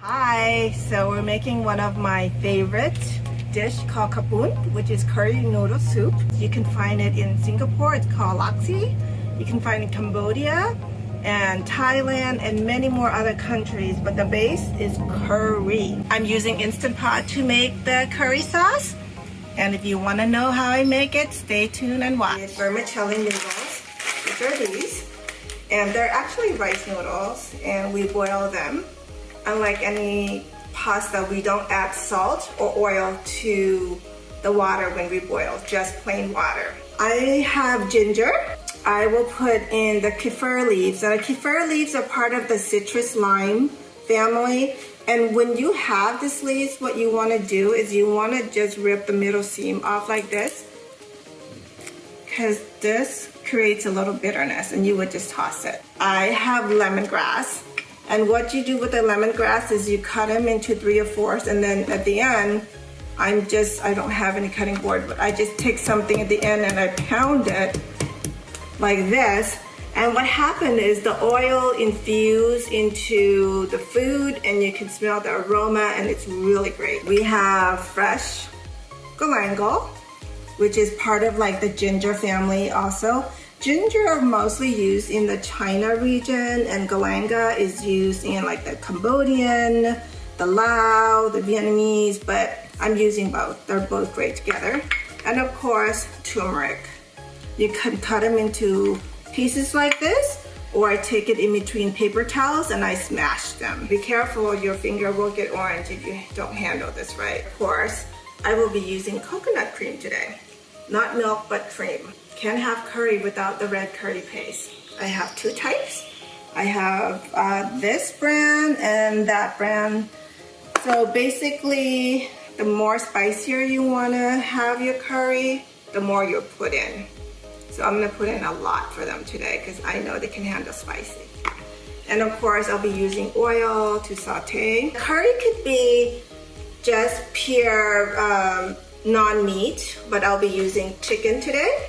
Hi, so we're making one of my favorite dish called Khao Poon, which is curry noodle soup. You can find it in Singapore, it's called laksa. You can find it in Cambodia and Thailand and many more other countries, but the base is curry. I'm using Instant Pot to make the curry sauce. And if you want to know how I make it, stay tuned and watch. Vermicelli noodles, which are these. And they're actually rice noodles, and we boil them. Unlike any pasta, we don't add salt or oil to the water when we boil, just plain water. I have ginger. I will put in the kaffir leaves. Now, the kaffir leaves are part of the citrus lime family. And when you have these leaves, what you want to do is you want to just rip the middle seam off like this, because this creates a little bitterness, and you would just toss it. I have lemongrass. And what you do with the lemongrass is you cut them into 3 or 4s, and then at the end, I don't have any cutting board, but I just take something at the end and I pound it like this. And what happened is the oil infused into the food, and you can smell the aroma, and it's really great. We have fresh galangal, which is part of like the ginger family also. Ginger are mostly used in the China region, and galangal is used in like the Cambodian, the Lao, the Vietnamese, but I'm using both. They're both great together. And of course, turmeric. You can cut them into pieces like this, or I take it in between paper towels and I smash them. Be careful, your finger will get orange if you don't handle this right. Of course, I will be using coconut cream today. Not milk, but cream. Can't have curry without the red curry paste. I have 2 types. I have this brand and that brand. So basically, the more spicier you want to have your curry, the more you put in. So I'm gonna put in a lot for them today because I know they can handle spicy. And of course, I'll be using oil to saute. Curry could be just pure non-meat, but I'll be using chicken today.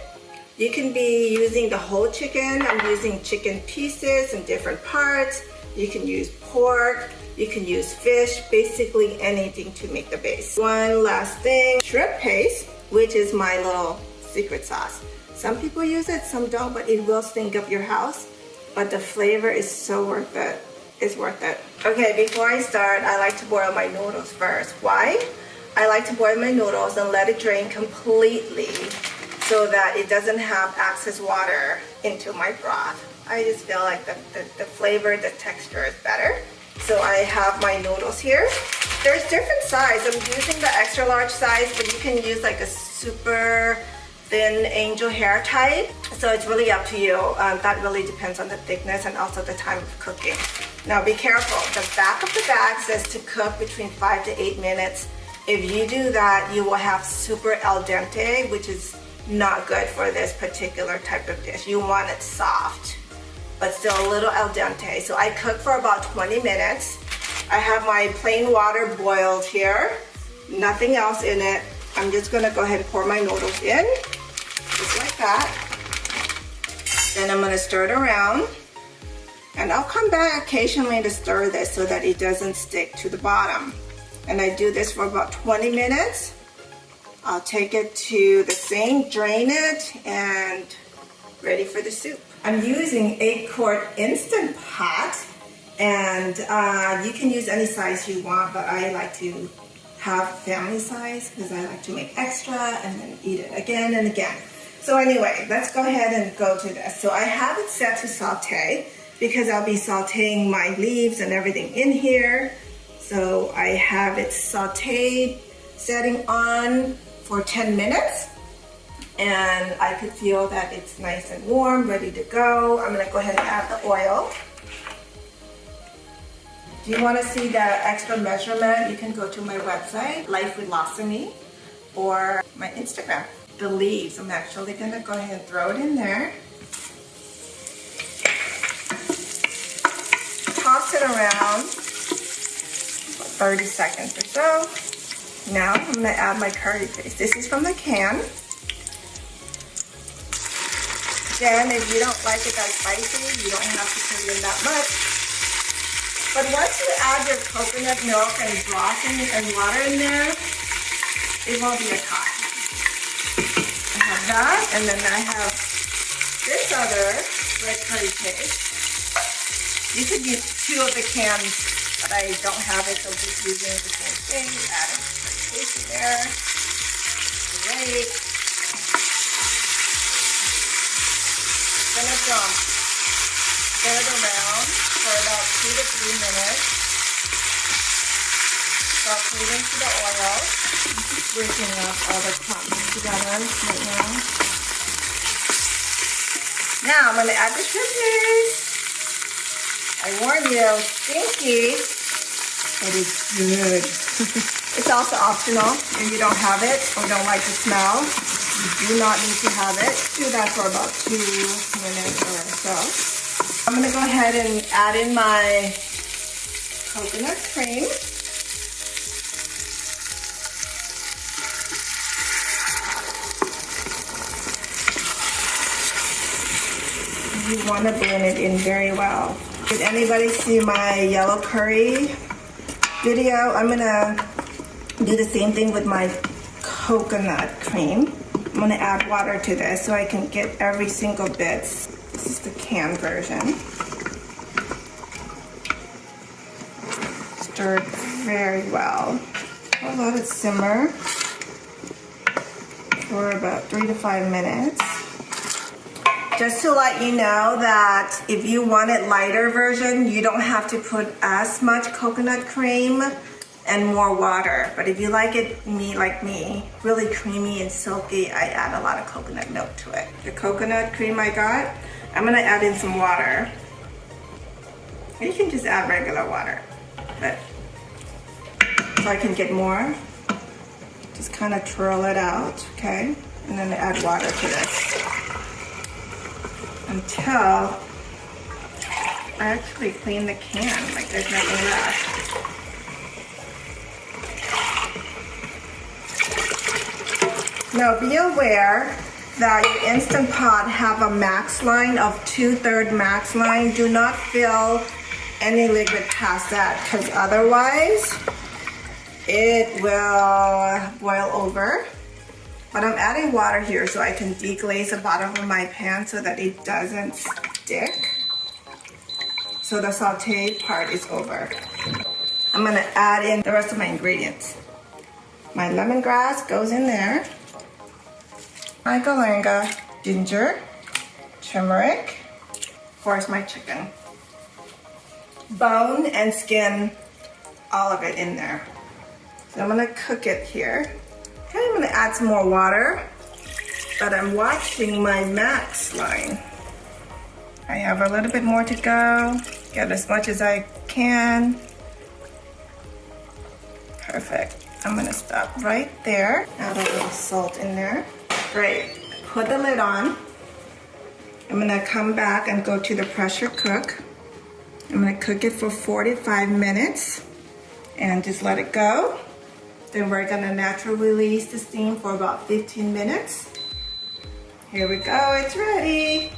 You can be using the whole chicken. I'm using chicken pieces in different parts. You can use pork, you can use fish, basically anything to make the base. One last thing, shrimp paste, which is my little secret sauce. Some people use it, some don't, but it will stink up your house. But the flavor is so worth it. It's worth it. Okay, before I start, I like to boil my noodles first. Why? I like to boil my noodles and let it drain completely so that it doesn't have excess water into my broth. I just feel like the flavor, the texture is better. So I have my noodles here. There's different sizes. I'm using the extra large size, but you can use like a super thin angel hair type. So it's really up to you. That really depends on the thickness and also the time of cooking. Now be careful. The back of the bag says to cook between 5 to 8 minutes. If you do that, you will have super al dente, which is not good for this particular type of dish. You want it soft, but still a little al dente. So I cook for about 20 minutes. I have my plain water boiled here, nothing else in it. I'm just gonna go ahead and pour my noodles in, just like that. Then I'm gonna stir it around, and I'll come back occasionally to stir this so that it doesn't stick to the bottom. And I do this for about 20 minutes. I'll take it to the sink, drain it, and ready for the soup. I'm using 8-quart Instant Pot, and you can use any size you want, but I like to have family size because I like to make extra and then eat it again and again. So anyway, let's go ahead and go to this. So I have it set to saute because I'll be sauteing my leaves and everything in here. So I have it sauteed, setting on for 10 minutes. And I could feel that it's nice and warm, ready to go. I'm gonna go ahead and add the oil. Do you want to see the extra measurement? You can go to my website, Life with Laksa, or my Instagram. The leaves, I'm actually gonna go ahead and throw it in there. Toss it around for 30 seconds or so. Now I'm gonna add my curry paste. This is from the can. Then if you don't like it that spicy, you don't have to put in that much. But once you add your coconut milk and broth and water in there, it won't be as hot. I have that, and then I have this other red curry paste. You could use 2 of the cans, but I don't have it, so just using the same thing. Adding curry paste in there. Great. Gonna stir it around for about 2 to 3 minutes. Salt it into the oil. Breaking up all the crumbs together right now. Now I'm gonna add the chilies. I warn you, stinky, but it's good. It's also optional if you don't have it or don't like the smell. You do not need to have it. Do that for about 2 minutes or so. I'm gonna go ahead and add in my coconut cream. You want to blend it in very well. Did anybody see my yellow curry video? I'm gonna do the same thing with my coconut cream. I'm gonna add water to this so I can get every single bit. This is the canned version. Stir it very well. I'll let it simmer for about 3 to 5 minutes. Just to let you know that if you want it lighter version, you don't have to put as much coconut cream and more water. But if you like it like me, really creamy and silky, I add a lot of coconut milk to it. The coconut cream I got, I'm gonna add in some water. You can just add regular water, but so I can get more. Just kind of twirl it out, okay? And then add water to this. Until I actually clean the can, like there's nothing left. Now be aware that your Instant Pot have a max line of 2/3 max line. Do not fill any liquid past that, because otherwise it will boil over. But I'm adding water here so I can deglaze the bottom of my pan so that it doesn't stick. So the saute part is over. I'm gonna add in the rest of my ingredients. My lemongrass goes in there. My galangal, ginger, turmeric, of course my chicken. Bone and skin, all of it in there. So I'm gonna cook it here. Okay, I'm gonna add some more water, but I'm watching my max line. I have a little bit more to go. Get as much as I can. Perfect. I'm gonna stop right there. Add a little salt in there. Great. Put the lid on. I'm gonna come back and go to the pressure cook. I'm gonna cook it for 45 minutes and just let it go. Then we're gonna naturally release the steam for about 15 minutes. Here we go, it's ready.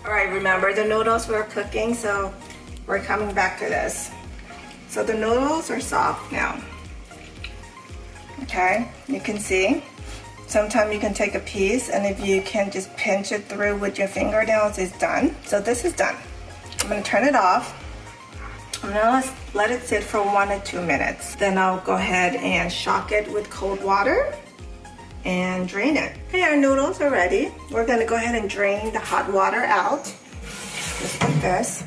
All right, remember the noodles we're cooking, so we're coming back to this. So the noodles are soft now. Okay, you can see. Sometimes you can take a piece, and if you can just pinch it through with your fingernails, it's done. So this is done. I'm gonna turn it off. I'm gonna let it sit for 1 to 2 minutes. Then I'll go ahead and shock it with cold water and drain it. Okay, our noodles are ready. We're gonna go ahead and drain the hot water out, just like this.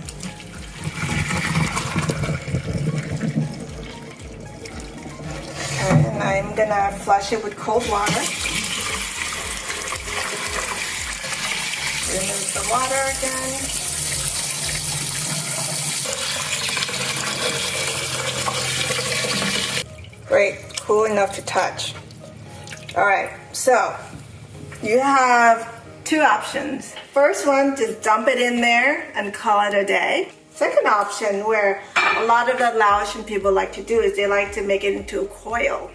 And I'm gonna flush it with cold water. Remove the water again. Great, cool enough to touch. All right, so you have 2 options. First one, just dump it in there and call it a day. Second option, where a lot of the Laotian people like to do, is they like to make it into a coil.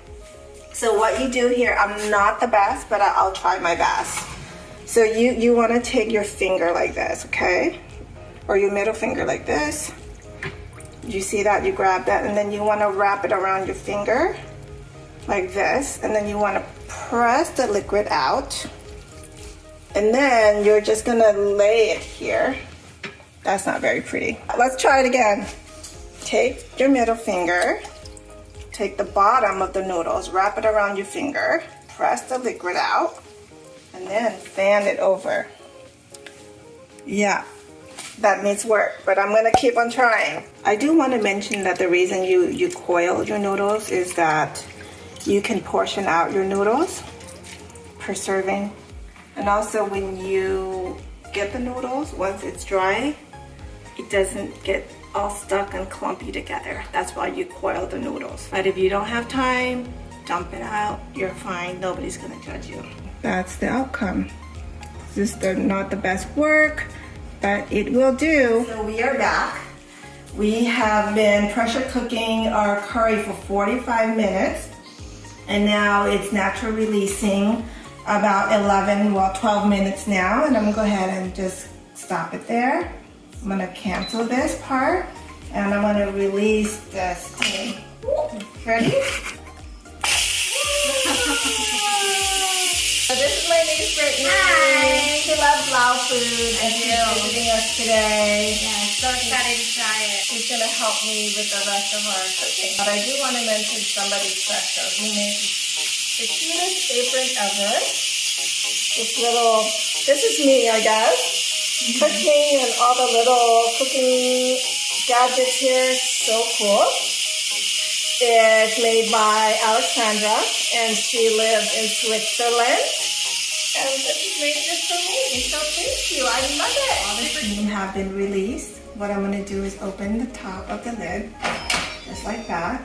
So what you do here, I'm not the best, but I'll try my best. So you want to take your finger like this, okay? Or your middle finger like this. You see that? You grab that, and then you want to wrap it around your finger like this, and then you want to press the liquid out, and then you're just gonna lay it here. That's not very pretty. Let's try it again. Take your middle finger, take the bottom of the noodles, wrap it around your finger, press the liquid out, and then fan it over. Yeah, that needs work, but I'm gonna keep on trying. I do want to mention that the reason you coil your noodles is that you can portion out your noodles per serving. And also when you get the noodles, once it's dry, it doesn't get all stuck and clumpy together. That's why you coil the noodles. But if you don't have time, dump it out, you're fine. Nobody's gonna judge you. That's the outcome. This is not the best work, but it will do. So we are back. We have been pressure cooking our curry for 45 minutes, and now it's natural releasing about 12 minutes now, and I'm gonna go ahead and just stop it there. I'm gonna cancel this part, and I'm gonna release the steam. Ready? So this is my niece Brittany. Hi. She loves Lao food, and she's visiting us today. Yeah, so excited to try it. She's gonna help me with the rest of our cooking. But I do want to mention somebody special who made the cutest apron ever. This is me, I guess. Cooking and all the little cooking gadgets here, so cool. It's made by Alexandra, and she lives in Switzerland. And this is made just for me, so thank you, I love it. All the steam have been released. What I'm gonna do is open the top of the lid, just like that.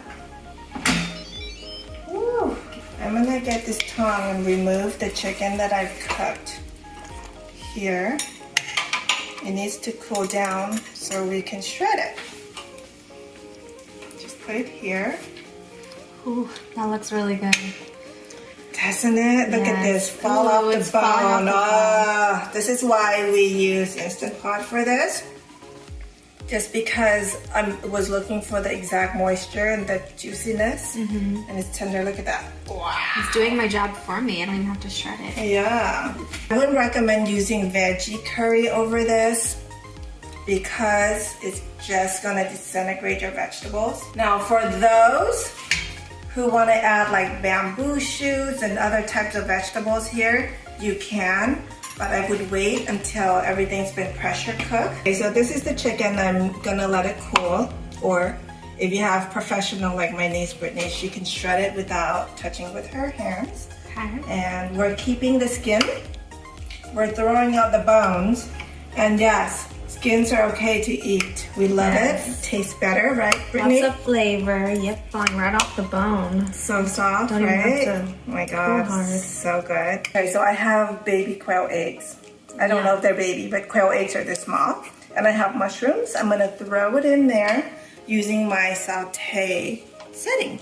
Woo. I'm gonna get this tongue and remove the chicken that I've cooked here. It needs to cool down so we can shred it. Just put it here. Ooh, that looks really good. Doesn't it? Look at this, fall off the bone. This is why we use Instant Pot for this. Just because I was looking for the exact moisture and the juiciness, and it's tender. Look at that. Wow. It's doing my job for me. I don't even have to shred it. Yeah. I would recommend using veggie curry over this because it's just gonna disintegrate your vegetables. Now for those who want to add like bamboo shoots and other types of vegetables here, you can. But I would wait until everything's been pressure cooked. Okay, so this is the chicken. I'm gonna let it cool. Or if you have professional like my niece Brittany, she can shred it without touching with her hands. Okay. And we're keeping the skin. We're throwing out the bones. And yes, skins are okay to eat. We love it. Tastes better, right, Brittany? Lots of flavor. Yep, falling right off the bone. So soft, Don't right? even have to Oh my god, hard. so good. Okay, so I have baby quail eggs. I don't know if they're baby, but quail eggs are this small. And I have mushrooms. I'm gonna throw it in there using my saute setting.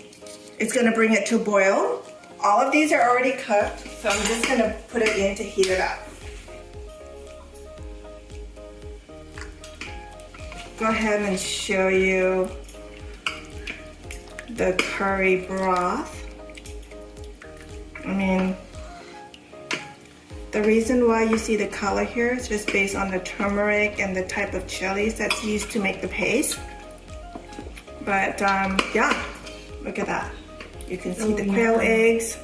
It's gonna bring it to a boil. All of these are already cooked, so I'm just gonna put it in to heat it up. Go ahead and show you the curry broth. I mean, the reason why you see the color here is just based on the turmeric and the type of chilies that's used to make the paste. But yeah, look at that. You can see the quail eggs.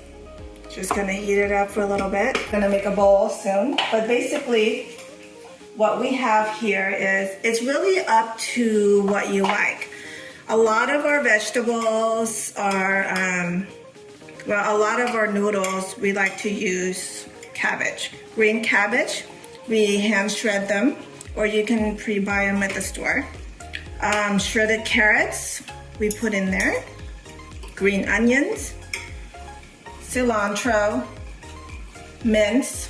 Just gonna heat it up for a little bit. Gonna make a bowl soon. But basically, what we have here is, it's really up to what you like. A lot of our vegetables are, well, a lot of our noodles, we like to use cabbage. Green cabbage, we hand shred them, or you can pre-buy them at the store. Shredded carrots, we put in there. Green onions, cilantro, mince.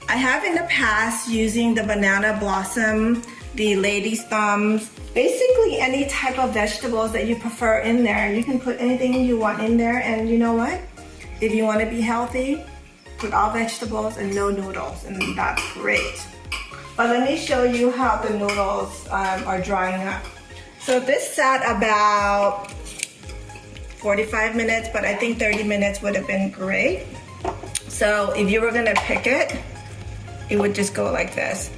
I have in the past using the banana blossom, the lady's thumbs, basically any type of vegetables that you prefer in there. You can put anything you want in there, and you know what? If you want to be healthy, put all vegetables and no noodles, and that's great. But let me show you how the noodles are drying up. So this sat about 45 minutes, but I think 30 minutes would have been great. So if you were gonna pick it, it would just go like this.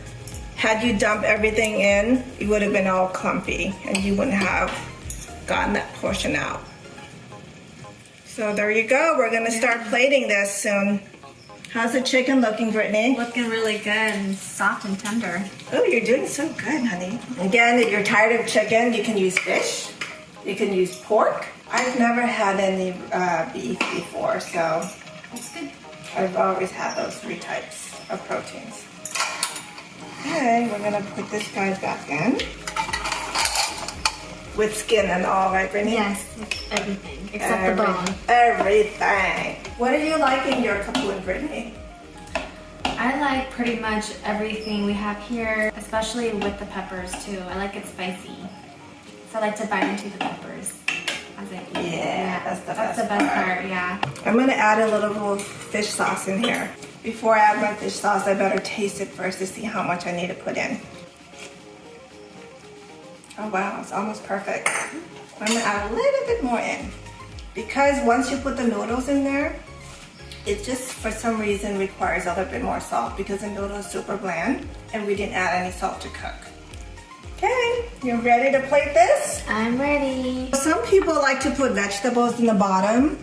Had you dumped everything in, it would have been all clumpy and you wouldn't have gotten that portion out. So there you go. We're gonna start plating this soon. How's the chicken looking, Brittany? Looking really good and soft and tender. Oh, you're doing so good, honey. Again, if you're tired of chicken, you can use fish. You can use pork. I've never had any beef before, so That's good. I've always had those 3 types of proteins. Okay, we're gonna put this guy back in. With skin and all, right, Brittany? Yes, everything except the bone. Everything. What are you liking your Khao Poon, Brittany? I like pretty much everything we have here, especially with the peppers too. I like it spicy. So I like to bite into the peppers as I eat. Yeah, that's the best part. part, yeah. I'm gonna add a little fish sauce in here. Before I add my fish sauce, I better taste it first to see how much I need to put in. Oh wow, it's almost perfect. I'm gonna add a little bit more in. Because once you put the noodles in there, it just for some reason requires a little bit more salt because the noodle is super bland and we didn't add any salt to cook. Okay, you ready to plate this? I'm ready. Some people like to put vegetables in the bottom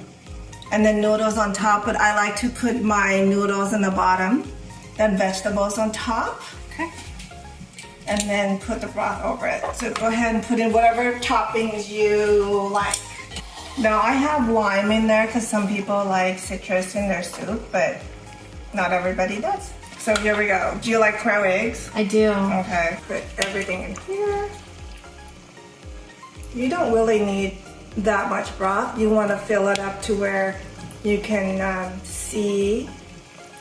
and then noodles on top, but I like to put my noodles in the bottom, then vegetables on top. Okay. And then put the broth over it. So go ahead and put in whatever toppings you like. Now I have lime in there because some people like citrus in their soup, but not everybody does. So here we go. Do you like crow eggs? I do. Okay, put everything in here. You don't really need that much broth. You want to fill it up to where you can see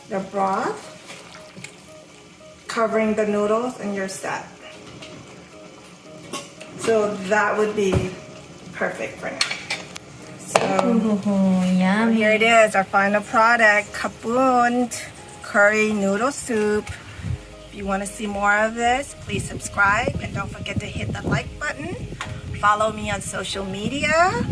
the broth covering the noodles and you're set. So that would be perfect for now. So Yum. here it is, our final product, Khao Poon curry noodle soup. If you want to see more of this, please subscribe and don't forget to hit the like button. Follow me on social media.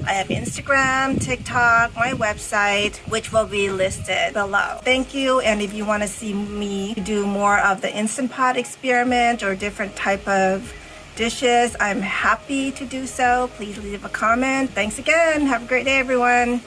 I have Instagram, TikTok, my website, which will be listed below. Thank you, and if you want to see me do more of the Instant Pot experiment or different type of dishes, I'm happy to do so. Please leave a comment. Thanks again. Have a great day, everyone.